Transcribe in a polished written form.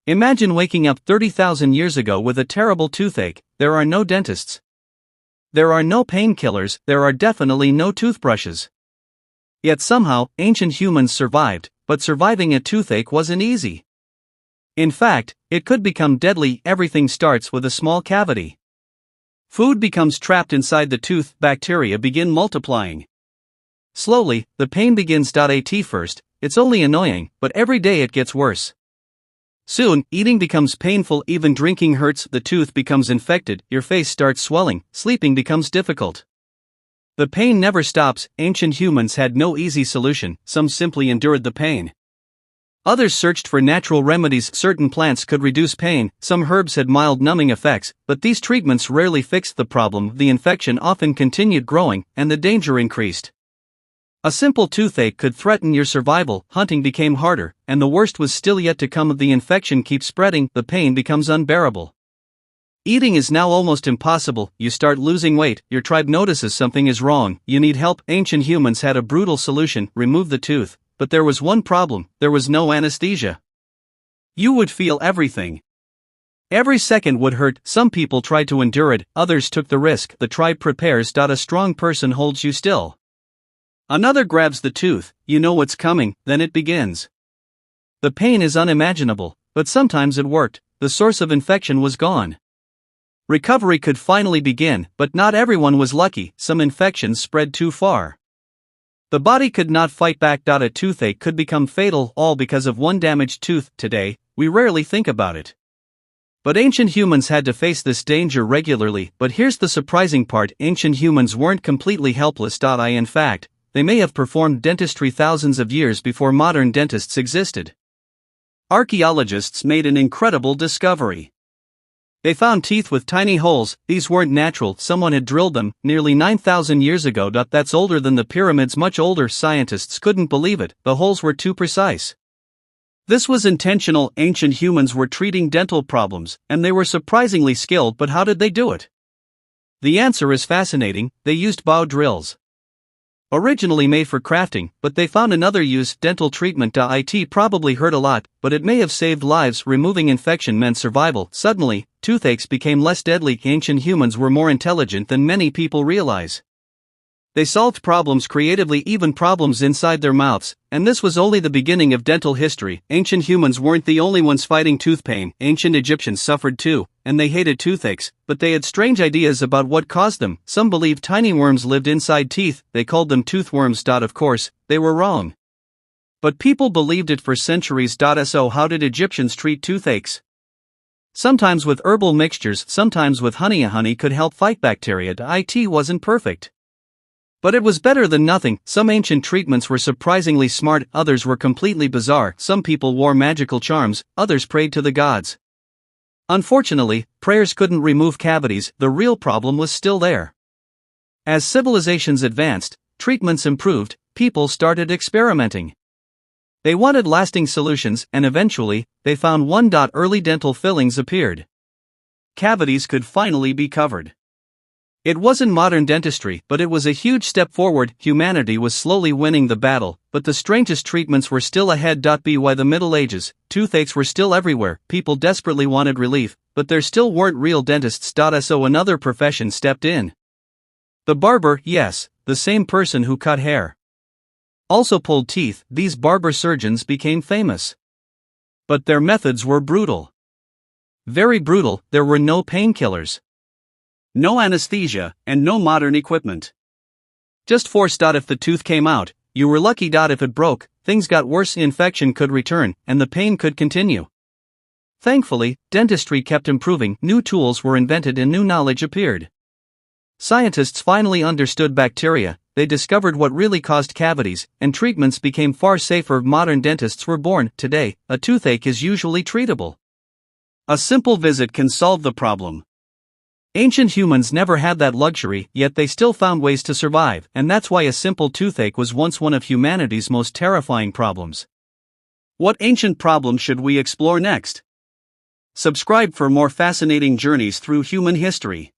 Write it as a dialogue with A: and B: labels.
A: Imagine waking up 30,000 years ago with a terrible toothache. There are no dentists. There are no painkillers, there are definitely no toothbrushes. Yet somehow, ancient humans survived, but surviving a toothache wasn't easy. In fact, it could become deadly. Everything starts with a small cavity. Food becomes trapped inside the tooth, bacteria begin multiplying. Slowly, the pain begins. At first, it's only annoying, but every day it gets worse. Soon, eating becomes painful, even drinking hurts, the tooth becomes infected, your face starts swelling, sleeping becomes difficult. The pain never stops. Ancient humans had no easy solution, some simply endured the pain. Others searched for natural remedies. Certain plants could reduce pain, some herbs had mild numbing effects, but these treatments rarely fixed the problem. The infection often continued growing, and the danger increased. A simple toothache could threaten your survival. Hunting became harder, and the worst was still yet to come. The infection keeps spreading, the pain becomes unbearable. Eating is now almost impossible. You start losing weight, your tribe notices something is wrong, you need help. Ancient humans had a brutal solution: remove the tooth. But there was one problem: there was no anesthesia. You would feel everything. Every second would hurt. Some people tried to endure it, others took the risk. The tribe prepares. A strong person holds you still. Another grabs the tooth, you know what's coming, then it begins. The pain is unimaginable, but sometimes it worked. The source of infection was gone. Recovery could finally begin, but not everyone was lucky. Some infections spread too far. The body could not fight back. A toothache could become fatal, all because of one damaged tooth. Today, we rarely think about it. But ancient humans had to face this danger regularly. But here's the surprising part: ancient humans weren't completely helpless. In fact, they may have performed dentistry thousands of years before modern dentists existed. Archaeologists made an incredible discovery. They found teeth with tiny holes. These weren't natural, someone had drilled them, nearly 9,000 years ago. That's older than the pyramids, much older. Scientists couldn't believe it, the holes were too precise. This was intentional. Ancient humans were treating dental problems, and they were surprisingly skilled. But how did they do it? The answer is fascinating: they used bow drills. Originally made for crafting, but they found another use: dental treatment. It probably hurt a lot, but it may have saved lives. Removing infection meant survival. Suddenly, toothaches became less deadly. Ancient humans were more intelligent than many people realize. They solved problems creatively, even problems inside their mouths, and this was only the beginning of dental history. Ancient humans weren't the only ones fighting tooth pain. Ancient Egyptians suffered too, and they hated toothaches, but they had strange ideas about what caused them. Some believed tiny worms lived inside teeth, they called them toothworms. Of course, they were wrong. But people believed it for centuries. So how did Egyptians treat toothaches? Sometimes with herbal mixtures, sometimes with honey. Honey could help fight bacteria. It wasn't perfect, but it was better than nothing. Some ancient treatments were surprisingly smart, others were completely bizarre. Some people wore magical charms, others prayed to the gods. Unfortunately, prayers couldn't remove cavities, the real problem was still there. As civilizations advanced, treatments improved, people started experimenting. They wanted lasting solutions, and eventually, they found one. Early dental fillings appeared. Cavities could finally be covered. It wasn't modern dentistry, but it was a huge step forward. Humanity was slowly winning the battle, but the strangest treatments were still ahead. By the Middle Ages, toothaches were still everywhere, people desperately wanted relief, but there still weren't real dentists. So another profession stepped in. The barber, yes, the same person who cut hair, also pulled teeth. These barber surgeons became famous. But their methods were brutal. Very brutal. There were no painkillers, no anesthesia, and no modern equipment. Just force. If the tooth came out, you were lucky. If it broke, things got worse. Infection could return, and the pain could continue. Thankfully, dentistry kept improving, new tools were invented and new knowledge appeared. Scientists finally understood bacteria, they discovered what really caused cavities, and treatments became far safer. Modern dentists were born. Today, a toothache is usually treatable. A simple visit can solve the problem. Ancient humans never had that luxury, yet they still found ways to survive, and that's why a simple toothache was once one of humanity's most terrifying problems. What ancient problem should we explore next? Subscribe for more fascinating journeys through human history.